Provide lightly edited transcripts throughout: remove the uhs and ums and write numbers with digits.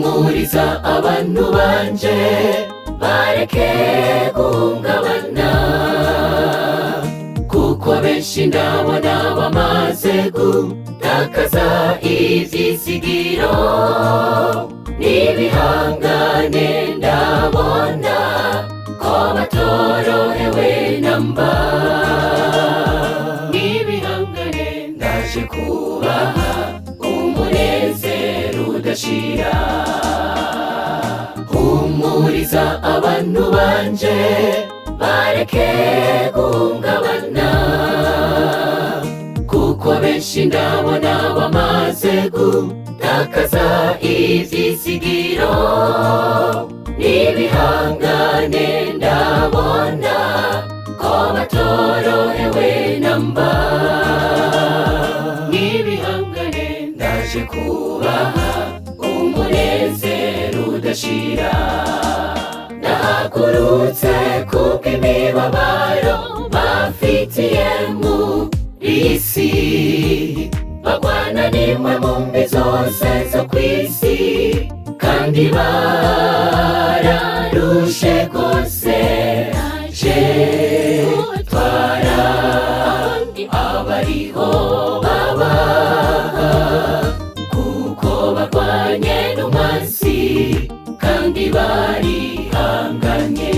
humuriza abantu banje bareke guhungabana, kuko benshi ndabona bamaze gutakaza ivyizigiro n'ibihangane, ndabona ko batorohewe namba. N'ibihangane ndaje kubaha umunezero udashira. Humuriza abantu banje bareke guhungabana, kuko benshi ndabona bamaze gutakaza ivyizigiro n'ibihangane, ndabona ko batorohewe namba. N'ibihangane ndaje kubaha umunezero udashira. Nahagurutse kubw'imibabaro bafitiye muri isi, bagwana n'imwe mu mbi zose zo kw'isi, kandi bararushe rwose. Naje gutwara abariho babaha, kuko barwanye n'umwansi kandi barihanganye.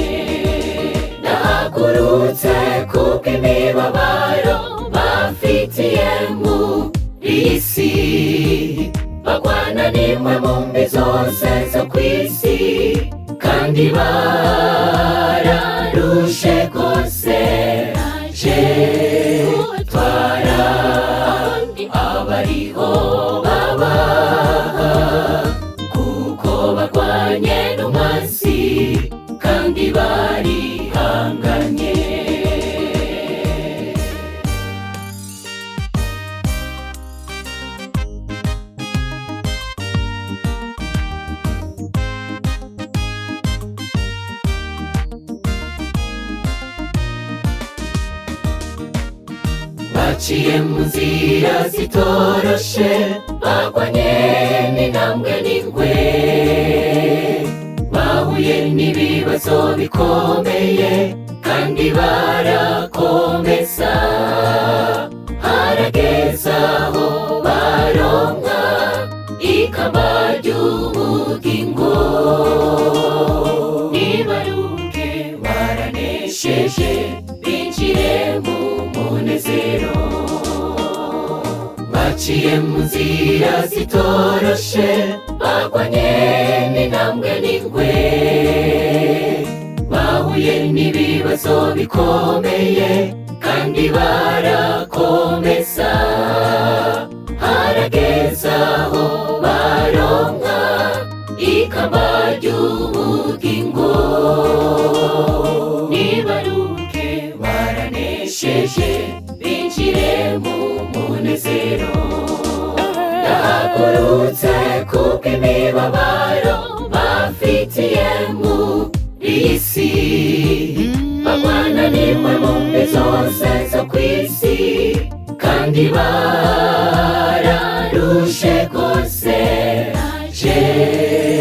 Nahagurutse kubw'imibabaro bafitiye muri isi, bagwana n'imwe mu mbi zose zo kw'isi, kandi bararushe rwose. Naje gutwara abariho babaha, kuko barwanye n'umwansi kandi barihanganye. Baciye mu nzira zitoroshe, bagwanye n'intambwe n'ingwe, bahuye n'ibibazo bikomeye kandi barakomeza. Harageza aho baronka ikamba ry'ubugingo, nibaruke baranesheje binjire mu munezero. Baciye mu nzira zitoroshe, bagwanye n'intambwe n'ingwe, bahuye n'ibibazo bikomeye kandi barakomeza. Harageza aho baronka ikamba ry'ubugingo, nibaruke baranesheje binjire mu munezero. Nahagurutse kubw'imibabaro bafitiye muri isi, bagwana n'imwe mu mbi zose zo kw'isi, kandi bararushe rwose. Naje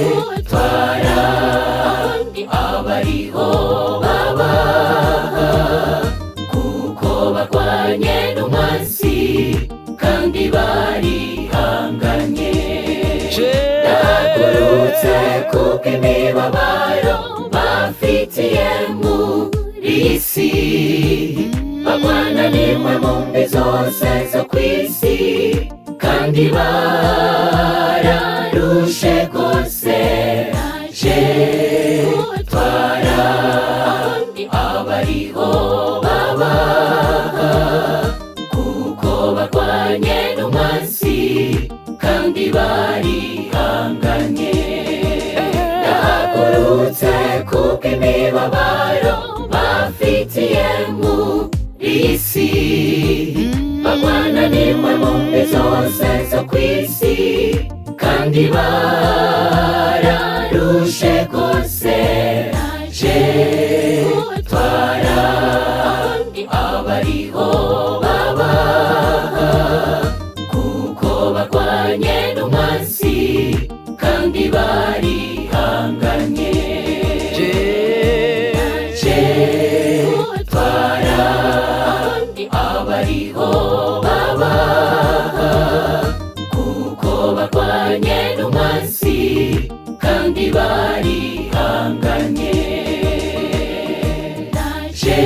gutwara abariho babaha, kuko barwanye n'umwansi kandi barihanganye. Nahagurutse kubw'imibabaro bafitiye muri isi, bagwana n'imwe mu mbi zose zo kw'isi, kandi bararushe rwose. Naje gutwara abariho babaha, kuko barwanye n'umwansi kandi barihanganye. Nahagurutse kubw'imibabaro bafitiye muri isi, bagwana n'imwe mu mbi zose zo kw'isi, kandi bararushe rwose. Naje gutwara abariho babaha, kuko barwanye n'umwansi kandi bari je